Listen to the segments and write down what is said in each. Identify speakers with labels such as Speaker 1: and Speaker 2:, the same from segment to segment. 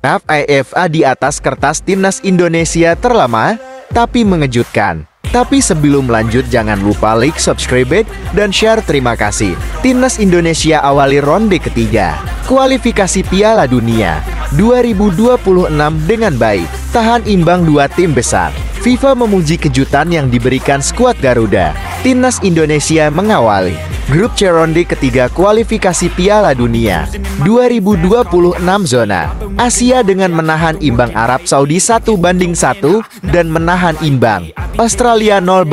Speaker 1: FIFA di atas kertas timnas Indonesia terlama, tapi mengejutkan. Tapi sebelum lanjut jangan lupa like, subscribe, dan share. Terima kasih. Timnas Indonesia awali ronde ketiga kualifikasi Piala Dunia 2026 dengan baik, tahan imbang dua tim besar. FIFA memuji kejutan yang diberikan skuad Garuda. Timnas Indonesia mengawali grup C ronde ketiga kualifikasi Piala Dunia 2026 zona Asia dengan menahan imbang Arab Saudi 1-1 dan menahan imbang Australia 0-0.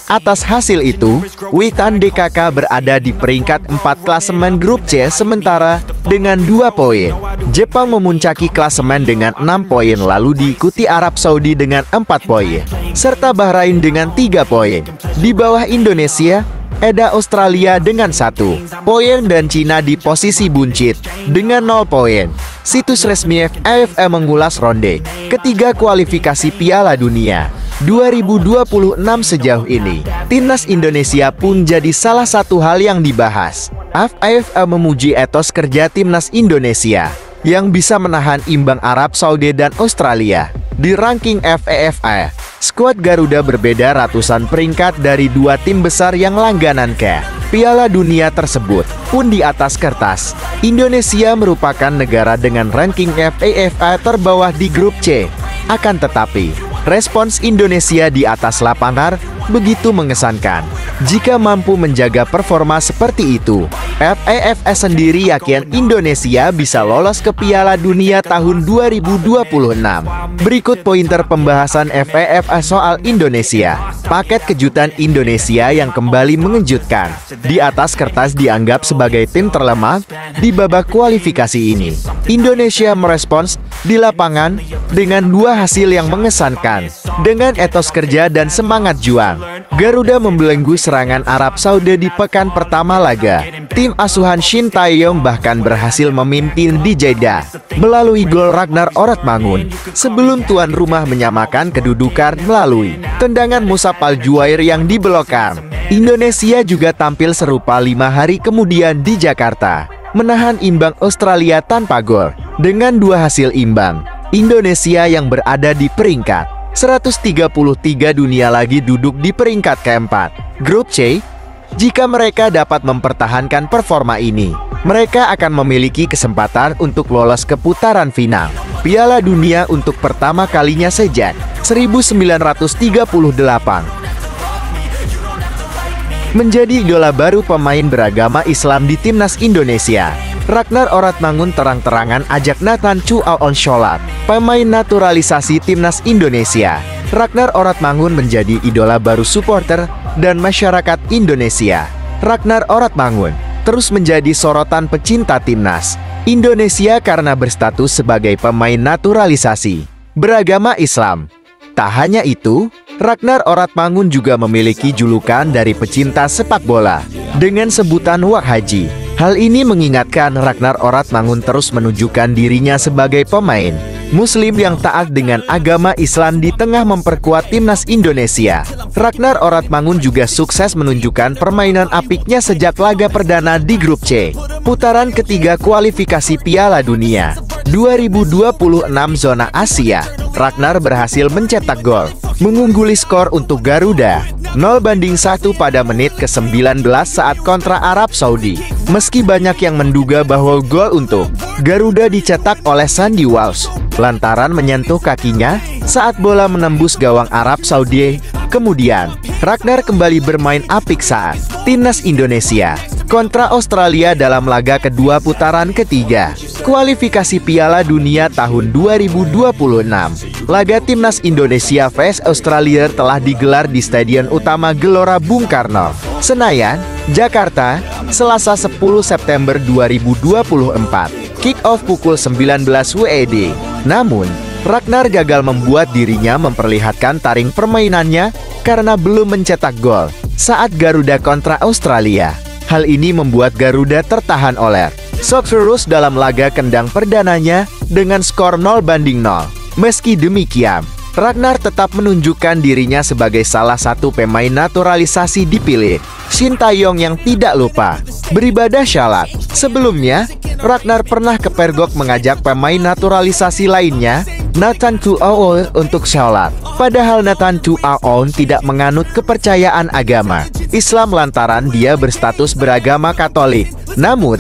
Speaker 1: Atas hasil itu, Witan DKK berada di peringkat 4 klasemen grup C sementara dengan 2 poin. Jepang memuncaki klasemen dengan 6 poin lalu diikuti Arab Saudi dengan 4 poin, serta Bahrain dengan 3 poin. Di bawah Indonesia, ada Australia dengan 1 poin dan Cina di posisi buncit dengan 0 poin. Situs resmi FIFA mengulas ronde ketiga kualifikasi Piala Dunia 2026 sejauh ini. Timnas Indonesia pun jadi salah satu hal yang dibahas. FIFA memuji etos kerja Timnas Indonesia yang bisa menahan imbang Arab Saudi dan Australia. Di ranking FIFA, skuad Garuda berbeda ratusan peringkat dari dua tim besar yang langganan ke Piala Dunia tersebut. Pun di atas kertas, Indonesia merupakan negara dengan ranking FIFA terbawah di grup C. Akan tetapi, respons Indonesia di atas lapangan begitu mengesankan. Jika mampu menjaga performa seperti itu, FIFA sendiri yakin Indonesia bisa lolos ke Piala Dunia tahun 2026. Berikut pointer pembahasan FIFA soal Indonesia. Paket kejutan Indonesia yang kembali mengejutkan. Di atas kertas dianggap sebagai tim terlemah di babak kualifikasi ini. Indonesia merespons di lapangan dengan dua hasil yang mengesankan. Dengan etos kerja dan semangat juang, Garuda membelenggu serangan Arab Saudi di pekan pertama laga. Tim asuhan Shin Tae-yong bahkan berhasil memimpin di Jeddah melalui gol Ragnar Oratmangun sebelum tuan rumah menyamakan kedudukan melalui tendangan Musab Al-Juwair yang dibelokkan. Indonesia juga tampil serupa 5 hari kemudian di Jakarta, menahan imbang Australia tanpa gol. Dengan dua hasil imbang, Indonesia yang berada di peringkat 133 dunia lagi duduk di peringkat keempat grup C. Jika mereka dapat mempertahankan performa ini, mereka akan memiliki kesempatan untuk lolos ke putaran final Piala Dunia untuk pertama kalinya sejak 1938. Menjadi idola baru pemain beragama Islam di Timnas Indonesia, Ragnar Oratmangun terang-terangan ajak Nathan Chu Aon sholat. Pemain naturalisasi Timnas Indonesia, Ragnar Oratmangun menjadi idola baru supporter dan masyarakat Indonesia. Ragnar Oratmangun terus menjadi sorotan pecinta Timnas Indonesia karena berstatus sebagai pemain naturalisasi beragama Islam. Tak hanya itu, Ragnar Oratmangun juga memiliki julukan dari pecinta sepak bola dengan sebutan Wak Haji. Hal ini mengingatkan Ragnar Oratmangun terus menunjukkan dirinya sebagai pemain Muslim yang taat dengan agama Islam di tengah memperkuat Timnas Indonesia. Ragnar Oratmangun juga sukses menunjukkan permainan apiknya sejak laga perdana di grup C, putaran ketiga kualifikasi Piala Dunia 2026 zona Asia. Ragnar berhasil mencetak gol, mengungguli skor untuk Garuda 0-1 pada menit ke-19 saat kontra Arab Saudi. Meski banyak yang menduga bahwa gol untuk Garuda dicetak oleh Sandy Walsh lantaran menyentuh kakinya saat bola menembus gawang Arab Saudi. Kemudian, Ragnar kembali bermain apik saat Timnas Indonesia kontra Australia dalam laga kedua putaran ketiga kualifikasi Piala Dunia tahun 2026. Laga Timnas Indonesia vs Australia telah digelar di Stadion Utama Gelora Bung Karno, Senayan, Jakarta, Selasa 10 September 2024. Kick-off pukul 19 WIB. Namun, Ragnar gagal membuat dirinya memperlihatkan taring permainannya karena belum mencetak gol saat Garuda kontra Australia. Hal ini membuat Garuda tertahan oleh Socceroos dalam laga kendang perdananya dengan skor 0-0. Meski demikian, Ragnar tetap menunjukkan dirinya sebagai salah satu pemain naturalisasi dipilih. Shin Tae-yong yang tidak lupa beribadah syalat. Sebelumnya, Ragnar pernah kepergok mengajak pemain naturalisasi lainnya, Nathan Tuaon, untuk syalat. Padahal Nathan Tuaon tidak menganut kepercayaan agama Islam lantaran dia berstatus beragama Katolik. Namun,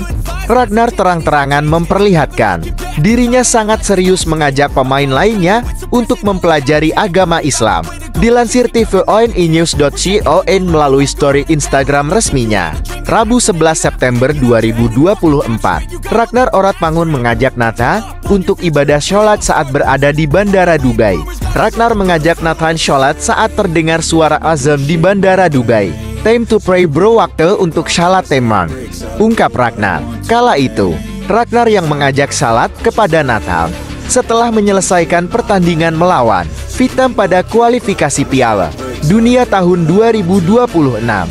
Speaker 1: Ragnar terang-terangan memperlihatkan dirinya sangat serius mengajak pemain lainnya untuk mempelajari agama Islam. Dilansir tvoneinews.com melalui story Instagram resminya, Rabu 11 September 2024, Ragnar Oratmangun mengajak Nathan untuk ibadah sholat saat berada di Bandara Dubai. Ragnar mengajak Nathan sholat saat terdengar suara azan di Bandara Dubai. "Time to pray bro, waktu untuk sholat teman," ungkap Ragnar. Kala itu, Ragnar yang mengajak salat kepada Nathan setelah menyelesaikan pertandingan melawan Vietnam pada kualifikasi Piala Dunia tahun 2026.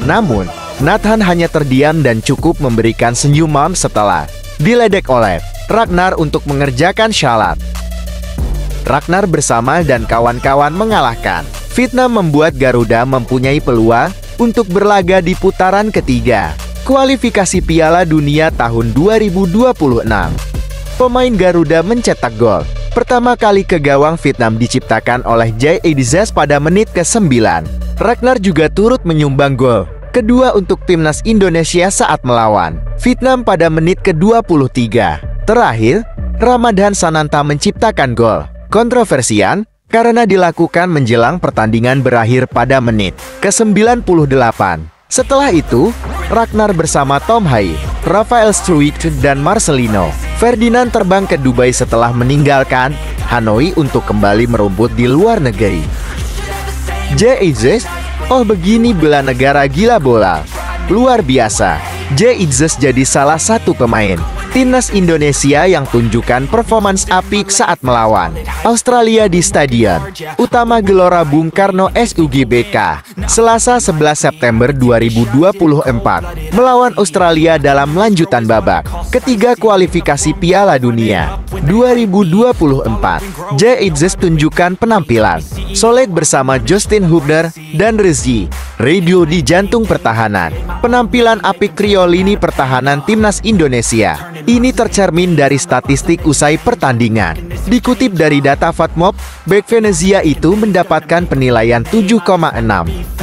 Speaker 1: Namun, Nathan hanya terdiam dan cukup memberikan senyuman setelah diledek oleh Ragnar untuk mengerjakan syalat. Ragnar bersama dan kawan-kawan mengalahkan Vietnam, membuat Garuda mempunyai peluang untuk berlaga di putaran ketiga kualifikasi Piala Dunia tahun 2026. Pemain Garuda mencetak gol pertama kali ke gawang Vietnam diciptakan oleh Jae Idzes pada menit ke-9. Ragnar juga turut menyumbang gol kedua untuk timnas Indonesia saat melawan Vietnam pada menit ke-23. Terakhir, Ramadan Sananta menciptakan gol kontroversial karena dilakukan menjelang pertandingan berakhir pada menit ke-98. Setelah itu, Ragnar bersama Tom Hai, Rafael Struijk, dan Marcelino Ferdinand terbang ke Dubai setelah meninggalkan Hanoi untuk kembali merumput di luar negeri. Jae Idzes, oh begini bela negara gila bola. Luar biasa, Jae Idzes jadi salah satu pemain timnas Indonesia yang tunjukkan performans apik saat melawan Australia di Stadion Utama Gelora Bung Karno SUGBK, Selasa 11 September 2024, melawan Australia dalam lanjutan babak ketiga kualifikasi Piala Dunia 2024. Jae Idzes tunjukkan penampilan solid bersama Justin Hubner dan Rizky Ridho di jantung pertahanan. Penampilan apik trio lini pertahanan timnas Indonesia ini tercermin dari statistik usai pertandingan. Dikutip dari data Fatmob, bek Venezia itu mendapatkan penilaian 7,6.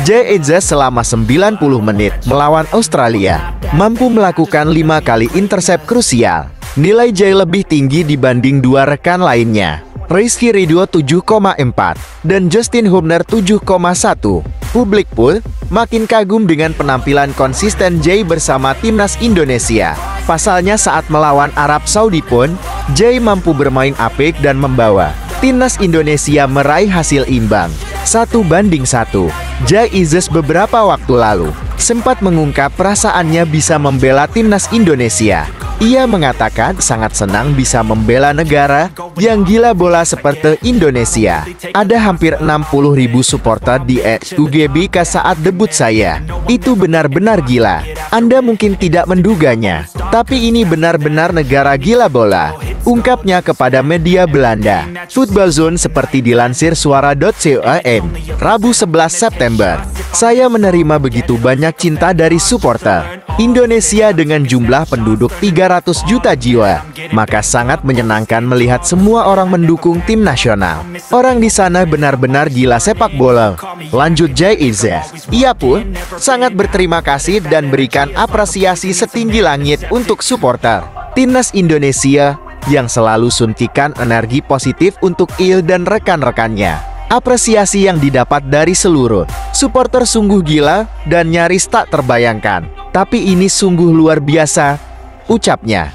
Speaker 1: Jae Idzes selama 90 menit melawan Australia mampu melakukan 5 kali intercept krusial. Nilai Jae lebih tinggi dibanding dua rekan lainnya, Rizky Ridho 7,4 dan Justin Hubner 7,1. Publik pun makin kagum dengan penampilan konsisten Jae bersama timnas Indonesia. Pasalnya saat melawan Arab Saudi pun, Jae mampu bermain apik dan membawa timnas Indonesia meraih hasil imbang 1-1. Jae Idzes beberapa waktu lalu sempat mengungkap perasaannya bisa membela timnas Indonesia. Ia mengatakan sangat senang bisa membela negara yang gila bola seperti Indonesia. Ada hampir 60.000 supporter di SUGBK saat debut saya. Itu benar-benar gila. Anda mungkin tidak menduganya, tapi ini benar-benar negara gila bola, ungkapnya kepada media Belanda Football Zone seperti dilansir suara.com, Rabu 11 September. Saya menerima begitu banyak cinta dari supporter Indonesia dengan jumlah penduduk 300 juta jiwa, maka sangat menyenangkan melihat semua orang mendukung tim nasional. Orang di sana benar-benar gila sepak bola, lanjut Jae Idzes. Ia pun sangat berterima kasih dan berikan apresiasi setinggi langit untuk supporter timnas Indonesia yang selalu suntikan energi positif untuk ia dan rekan-rekannya. Apresiasi yang didapat dari seluruh supporter sungguh gila dan nyaris tak terbayangkan. Tapi ini sungguh luar biasa, ucapnya.